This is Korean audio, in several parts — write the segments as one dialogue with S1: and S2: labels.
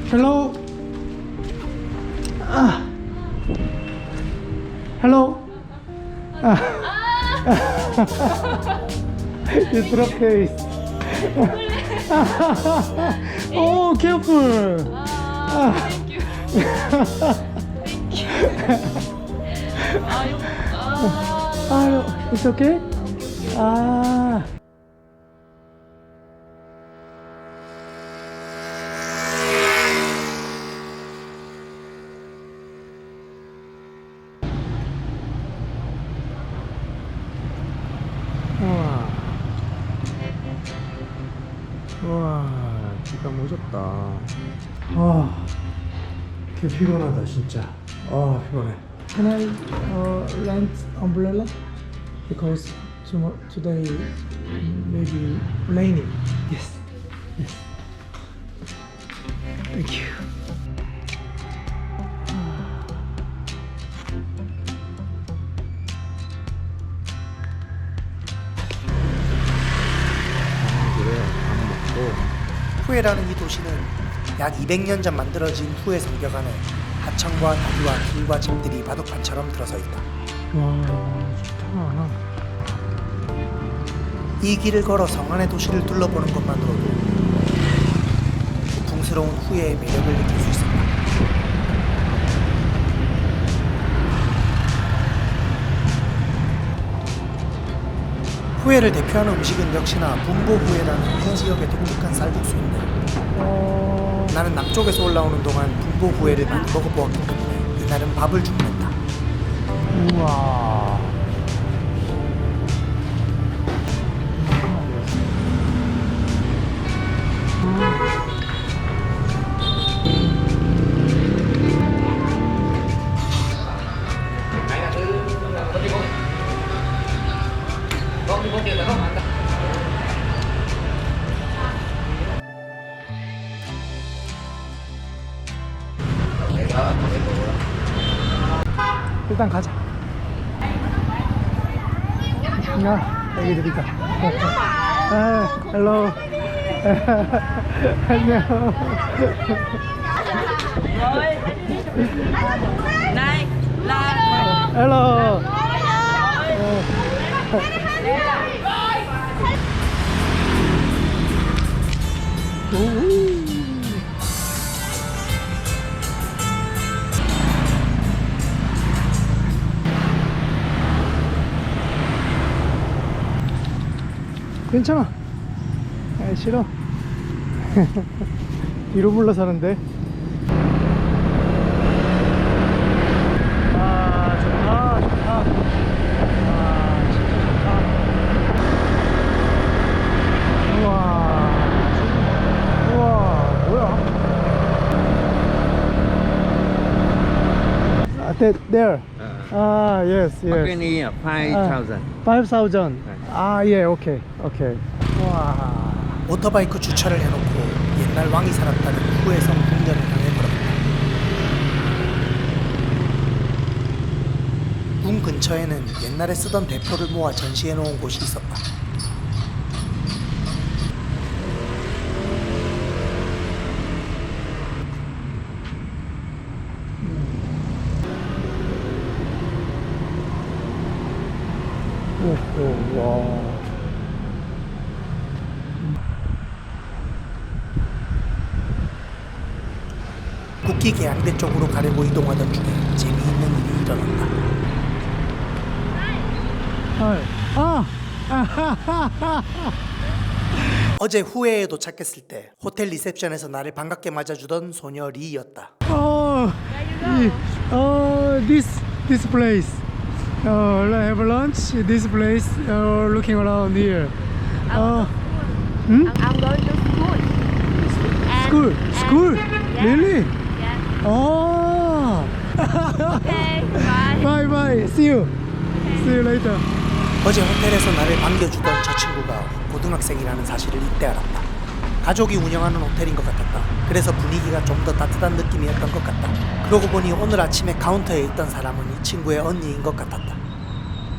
S1: Hello. Hello. You drop case. Oh, careful.
S2: Thank you. Thank you.
S1: It's okay? 와, 비가 모졌다. 개 피곤하다 진짜. 피곤해. Can I rent umbrella? Because today maybe raining. Yes. Yes. Thank you.
S3: 후에라는 이 도시는 약 200년 전 만들어진 후에 성벽 안에 하천과 다리와 길과 집들이 바둑판처럼 들어서 있다.
S1: 와, 좋다.
S3: 이 길을 걸어 성 안의 도시를 둘러보는 것만으로도 고풍스러운 후에의 매력을 느낄 수 있었다. 후에를 대표하는 음식은 역시나 분보 후에라는 이 지역의 독특한 쌀국수인데 나는 남쪽에서 올라오는 동안 분보 후에를 많이 먹어보았기 때문에 이날은 밥을 주문했다.
S1: 우와. 일단 가자. 여기 드릴까? 헬로. 안녕.
S2: Này là
S1: 헬로. 괜찮아. 싫어. 뒤로 물러서는데. 좋다, 좋다. 진짜 좋다. 우와. 우와, 뭐야? There. Yes, yes.
S4: Balcony 5,000.
S1: 5,000. 예, 오케이. 와.
S3: 오토바이크 주차를 해놓고 옛날 왕이 살았다는 후에성 궁전을 향해 걸었다. 궁 근처에는 옛날에 쓰던 대표를 모아 전시해 놓은 곳이 있었다.
S1: 와.
S3: 국기 계양대 쪽으로 가려고 이동하던 중에 재미있는 일이 일어났다. 어제 후에에 도착했을 때 호텔 리셉션에서 나를 반갑게 맞아주던 소녀 리였다.
S1: This place. Have lunch. This place. Looking around here.
S2: I'm going to school.
S1: School. Really?
S2: Yeah. Okay. Bye.
S1: Bye. See you later.
S3: 어제 호텔에서 나를 반겨주던 저 친구가 고등학생이라는 사실을 이때 알았다. 가족이 운영하는 호텔인 것 같았다. 그래서 분위기가 좀 더 따뜻한 느낌이었던 것 같다. 그러고 보니 오늘 아침에 카운터에 있던 사람은 이 친구의 언니인 것 같았다.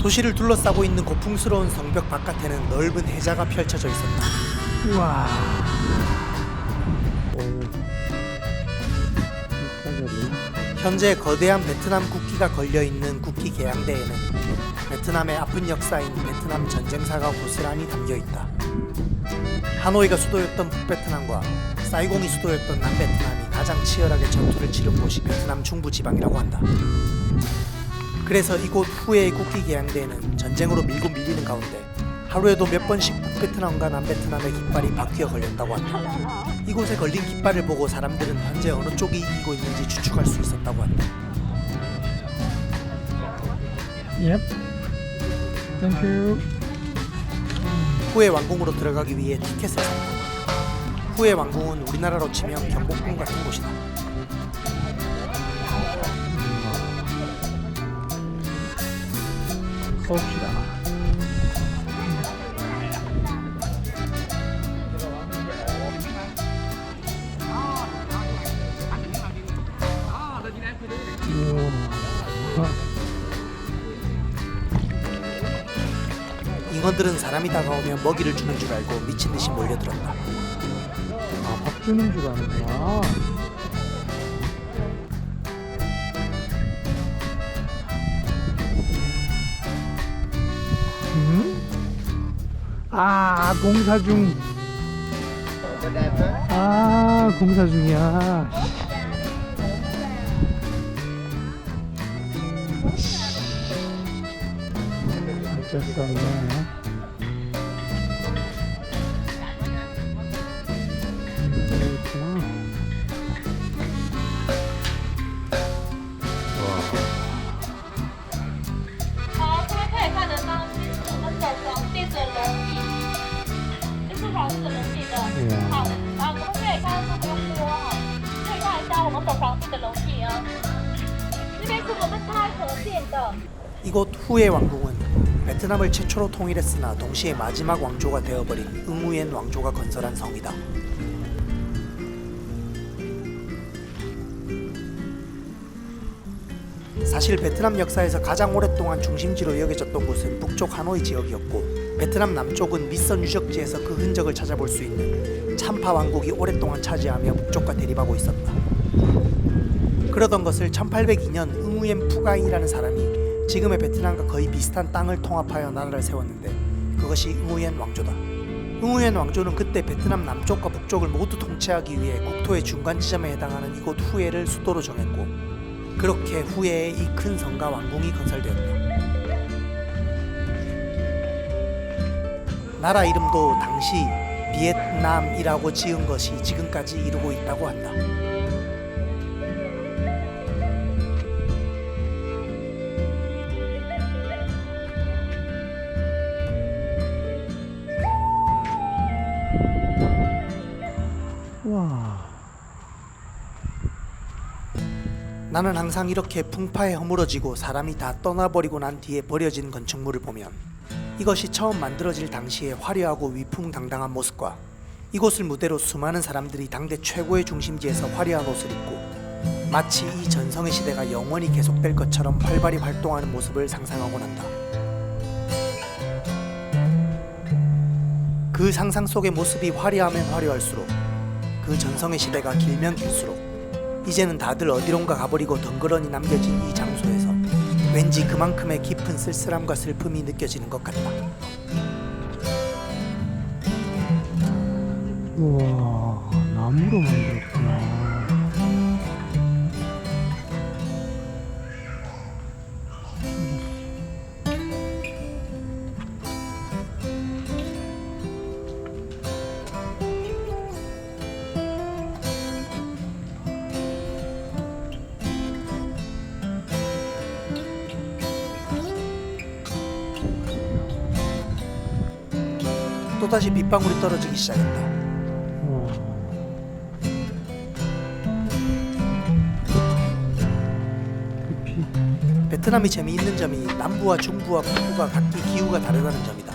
S3: 도시를 둘러싸고 있는 고풍스러운 성벽 바깥에는 넓은 해자가 펼쳐져 있었다.
S1: 우와.
S3: 현재 거대한 베트남 국기가 걸려있는 국기 개양대에는 베트남의 아픈 역사인 베트남 전쟁사가 고스란히 담겨있다. 하노이가 수도였던 북베트남과 사이공이 수도였던 남베트남이 가장 치열하게 전투를 치른 곳이 베트남 중부지방이라고 한다. 그래서 이곳 후에의 국기 개양대에는 전쟁으로 밀고 밀리는 가운데 하루에도 몇 번씩 북베트남과 남베트남의 깃발이 바뀌어 걸렸다고 한다. 이곳에 걸린 깃발을 보고 사람들은 현재 어느 쪽이 이기고 있는지 추측할 수 있었다고 한다.
S1: Yep. Thank you.
S3: 후에 왕궁으로 들어가기 위해 티켓을 샀다. 후에 왕궁은 우리나라로 치면 경복궁 같은 곳이다.
S1: 봅시다.
S3: 잉어들은 사람이 다가오면 먹이를 주는 줄 알고 미친 듯이 몰려들었다.
S1: 아, 밥 주는 줄 아는구나. 아, 공사 중. 아, 공사 중이야. 어쩔 수 없네. 그렇구나.
S5: 好，这边可以看得到金属那个皇帝的龙椅，这是皇帝的龙椅的。好，然后我们可以看到这边锅哈，可以看一下我们的皇帝的龙椅啊。这边是我们太和殿的。
S3: 이곳 후에 왕궁은 베트남을 최초로 통일했으나 동시에 마지막 왕조가 되어버린 응우옌 왕조가 건설한 성이다. 사실 베트남 역사에서 가장 오랫동안 중심지로 여겨졌던 곳은 북쪽 하노이 지역이었고 베트남 남쪽은 밑선 유적지에서 그 흔적을 찾아볼 수 있는 참파 왕국이 오랫동안 차지하며 북쪽과 대립하고 있었다. 그러던 것을 1802년 응우옌 푸가이라는 사람이 지금의 베트남과 거의 비슷한 땅을 통합하여 나라를 세웠는데 그것이 응우옌 왕조다. 응우옌 왕조는 그때 베트남 남쪽과 북쪽을 모두 통치하기 위해 국토의 중간 지점에 해당하는 이곳 후에를 수도로 정했고 그렇게 후에의 이 큰 성과 왕궁이 건설되었다. 나라 이름도 당시 비에트남이라고 지은 것이 지금까지 이루고 있다고 한다.
S1: 와.
S3: 나는 항상 이렇게 풍파에 허물어지고 사람이 다 떠나버리고 난 뒤에 버려진 건축물을 보면 이것이 처음 만들어질 당시의 화려하고 위풍당당한 모습과 이곳을 무대로 수많은 사람들이 당대 최고의 중심지에서 화려한 옷을 입고 마치 이 전성의 시대가 영원히 계속될 것처럼 활발히 활동하는 모습을 상상하곤 한다. 그 상상 속의 모습이 화려하면 화려할수록 그 전성의 시대가 길면 길수록 이제는 다들 어디론가 가버리고 덩그러니 남겨진 이 장소에서 왠지 그만큼의 깊은 쓸쓸함과 슬픔이 느껴지는 것 같다.
S1: 우와, 나무로 만들었구나.
S3: 또다시 빗방울이 떨어지기 시작했다. 베트남이 재미있는 점이 남부와 중부와 북부가 각기 기후가 다르다는 점이다.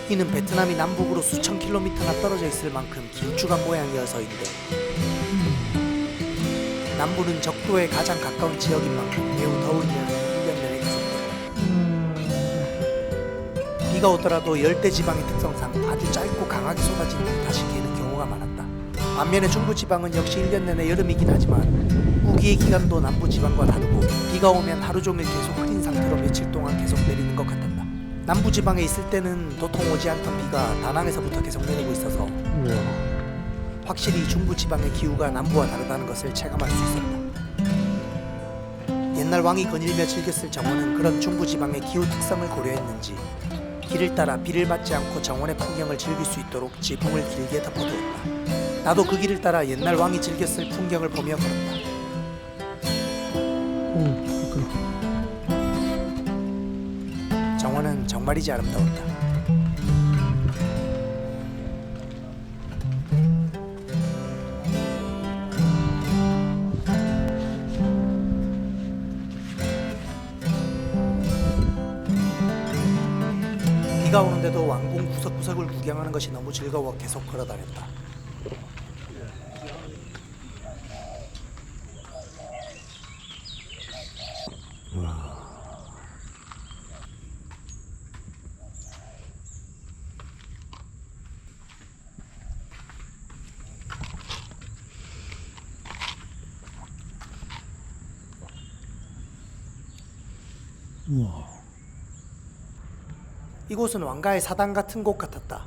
S3: 이는 베트남이 남북으로 수천 킬로미터나 떨어져 있을 만큼 길쭉한 모양이어서인데 남부는 적도에 가장 가까운 지역인 만큼 매우 더운 여름이 1년 내내 계속되고 비가 오더라도 열대지방의 특성상 아주 짧고 강하게 쏟아지는 다시 개는 경우가 많았다. 반면에 중부지방은 역시 1년 내내 여름이긴 하지만 우기의 기간도 남부지방과 다르고 비가 오면 하루 종일 계속 흐린 상태로 며칠 동안 계속 내리는 것 같았다. 남부지방에 있을 때는 도통 오지 않던 비가 다낭에서부터 계속 내리고 있어서 확실히 중부지방의 기후가 남부와 다르다는 것을 체감할 수 있었다. 옛날 왕이 거닐며 즐겼을 정원은 그런 중부지방의 기후 특성을 고려했는지 길을 따라 비를 맞지 않고 정원의 풍경을 즐길 수 있도록 지붕을 길게 덮어두었다. 나도 그 길을 따라 옛날 왕이 즐겼을 풍경을 보며 걸었다. 정원은 정말이지 아름다웠다. 비가 오는데도 왕궁 구석구석을 구경하는 것이 너무 즐거워 계속 걸어다녔다.
S1: 우와.
S3: 이곳은 왕가의 사당 같은 곳 같았다.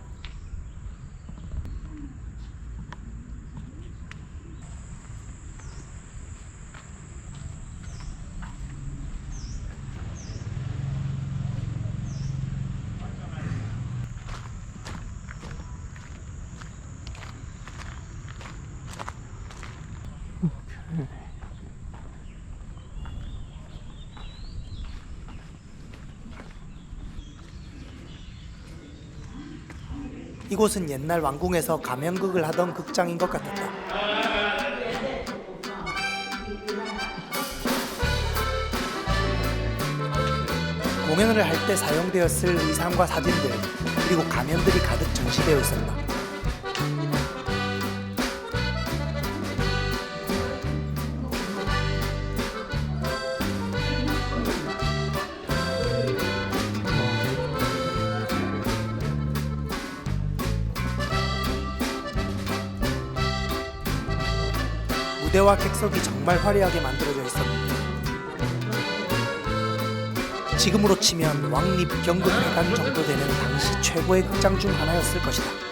S3: 이곳은 옛날 왕궁에서 가면극을 하던 극장인 것 같았다. 공연을 할 때 사용되었을 의상과 사진들 그리고 가면들이 가득 전시되어 있었다. 무대와 객석이 정말 화려하게 만들어져 있었는데 지금으로 치면 왕립 경극회관 정도 되는 당시 최고의 극장 중 하나였을 것이다.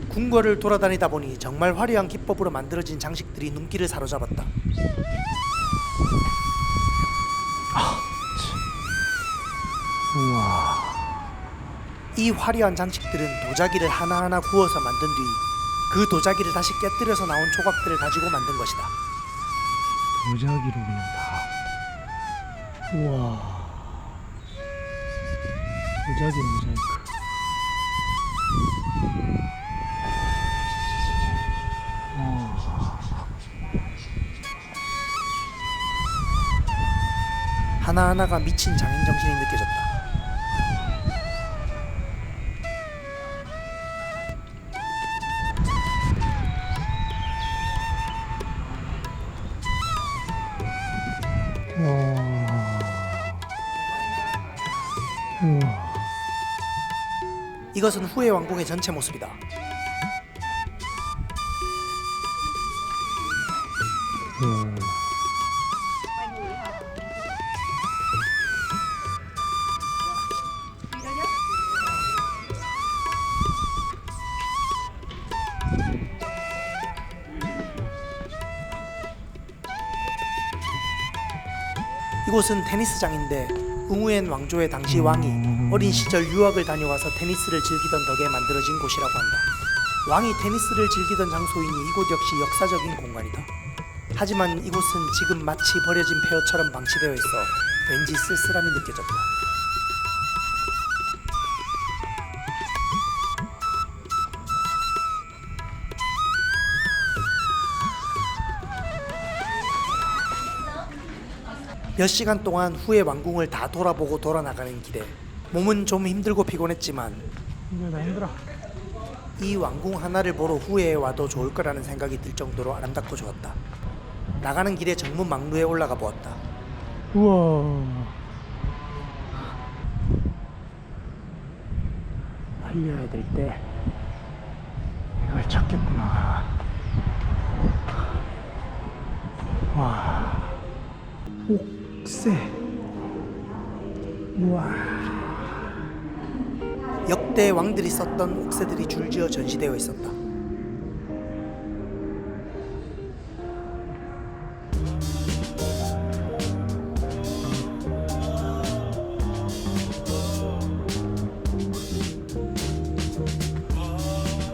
S3: 궁궐을 돌아다니다 보니 정말 화려한 기법으로 만들어진 장식들이 눈길을 사로잡았다.
S1: 우와.
S3: 이 화려한 장식들은 도자기를 하나하나 구워서 만든 뒤 그 도자기를 다시 깨뜨려서 나온 조각들을 가지고 만든 것이다.
S1: 도자기로 그냥 다. 우와. 도자기 모자이크.
S3: 하나하나가 미친 장인 정신이 느껴졌다.
S1: 우와.
S3: 이것은 후의 왕궁의 전체 모습이다. 이곳은 테니스장인데 응우엔 왕조의 당시 왕이 어린 시절 유학을 다녀와서 테니스를 즐기던 덕에 만들어진 곳이라고 한다. 왕이 테니스를 즐기던 장소이니 이곳 역시 역사적인 공간이다. 하지만 이곳은 지금 마치 버려진 폐허처럼 방치되어 있어 왠지 쓸쓸함이 느껴졌다. 몇 시간 동안 후에 왕궁을 다 돌아보고 돌아나가는 길에 몸은 좀 힘들고 피곤했지만
S1: 힘들다 힘들어.
S3: 이 왕궁 하나를 보러 후회에 와도 좋을 거라는 생각이 들 정도로 아름답고 좋았다. 나가는 길에 정문 막루에 올라가 보았다.
S1: 우와. 알려야 될 때 이걸 찾겠구나. 와. 옥새. 우와.
S3: 역대 왕들이 썼던 옥새들이 줄지어 전시되어 있었다.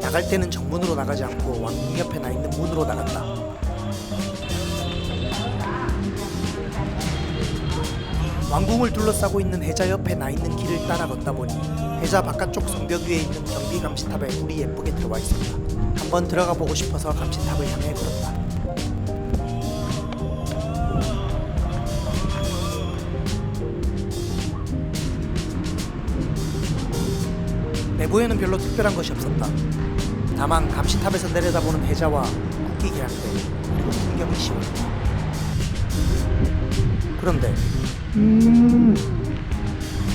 S3: 나갈 때는 정문으로 나가지 않고 왕궁 옆에 나 있는 문으로 나갔다. 왕궁을 둘러싸고 있는 해자 옆에 나 있는 길을 따라 걷다 보니 해자 바깥쪽 성벽 위에 있는 경비 감시탑에 물이 예쁘게 들어와 있었다. 한번 들어가 보고 싶어서 감시탑을 향해 걸었다. 내부에는 별로 특별한 것이 없었다. 다만 감시탑에서 내려다보는 해자와 국기 계량대 그리고 풍경이 시원했다. 그런데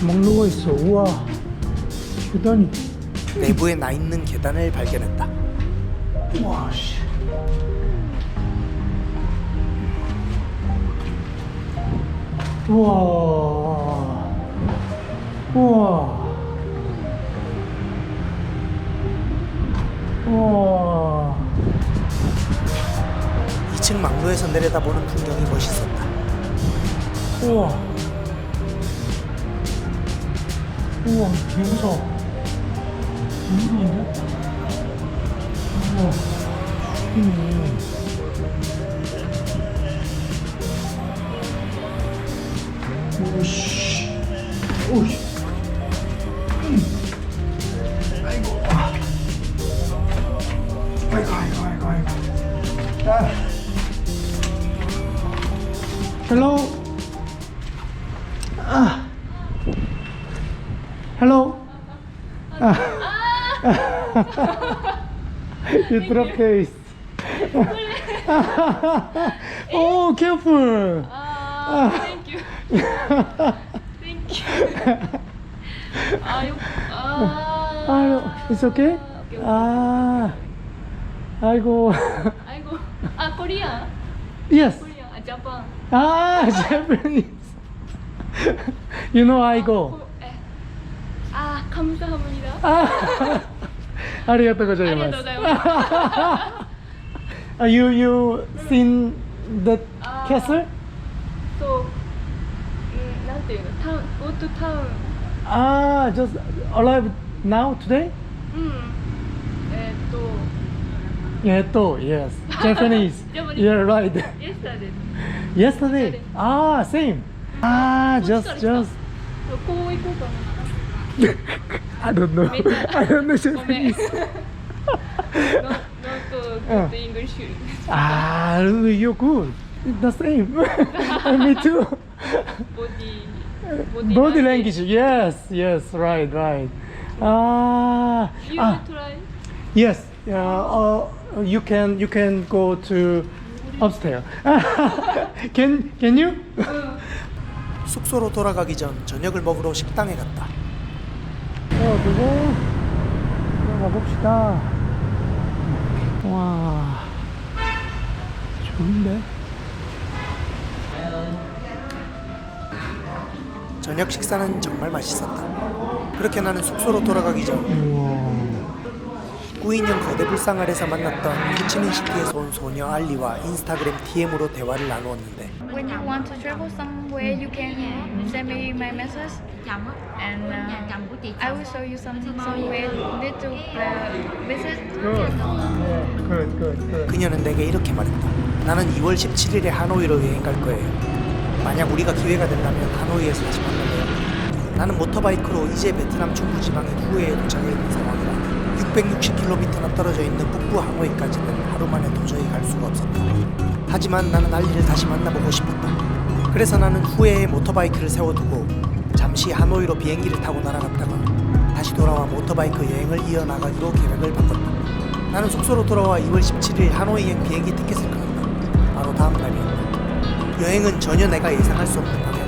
S1: 막루가 있어. 우와. 계단이.
S3: 내부에 나 있는 계단을 발견했다.
S1: 와 씨. 우와. 우와. 우와.
S3: 2층 막루에서 내려다보는 풍경이 멋있었다.
S1: 우와. 우와, 개 무서워. 무서운데? 우와, 죽이네. 오씨. 오씨. 아이고. 아이고. 아. Hello. 아. Hello. 아. You drop case. Oh, careful.
S2: Thank you. Thank you.
S1: It's okay? 아이고.
S2: 아이고. 코리아.
S1: Yes.
S2: 코리아. 자pan.
S1: Japanese. You know I go.
S2: 감사합니다.
S1: ありがとうございます。
S2: ありがとうございます。
S1: You seen the castle?
S2: So, なんていうの? Go to town.
S1: Just arrived now today? yes. Japanese.
S2: Japanese.
S1: Yeah, right.
S2: Yesterday.
S1: Yesterday? Same. Just.
S2: こう行こうかな。
S1: I don't know. I don't know Japanese.
S2: Not good English.
S1: You're good. The same. Me too. Body language. Yes, right.
S2: You try?
S1: Yes. You can go to upstairs. Can you?
S3: 숙소로 돌아가기 전 저녁을 먹으러 식당에 갔다.
S1: 그리고 들어가 봅시다. 와, 좋은데?
S3: 저녁 식사는 정말 맛있었다. 그렇게 나는 숙소로 돌아가기 전
S1: 우와.
S3: 9인용 거대 불상 아래서 만났던 호치민시티에서 온 소녀 알리와 인스타그램 DM으로 대화를 나누었는데
S6: When you want to travel somewhere, you can send me my message, and I will show you somewhere you need to visit.
S1: Good.
S3: 그녀는 내게 이렇게 말했다. 나는 2월 17일에 하노이로 여행 갈 거예요. 만약 우리가 기회가 된다면 하노이에서 다시 만날래요. 나는 모터바이크로 이제 베트남 중부지방의 후에에 도착해 있는 상황이라 660km나 떨어져 있는 북부 하노이까지는 하루 만에 도저히 갈 수가 없었다. 하지만 나는 알리를 다시 만나보고 싶었다. 그래서 나는 후회에 모터바이크를 세워두고 잠시 하노이로 비행기를 타고 날아갔다가 다시 돌아와 모터바이크 여행을 이어나가기로 계획을 바꿨다. 나는 숙소로 돌아와 2월 17일 하노이행 비행기 티켓을 끊었다. 바로 다음 날이었다. 여행은 전혀 내가 예상할 수 없는 방향으로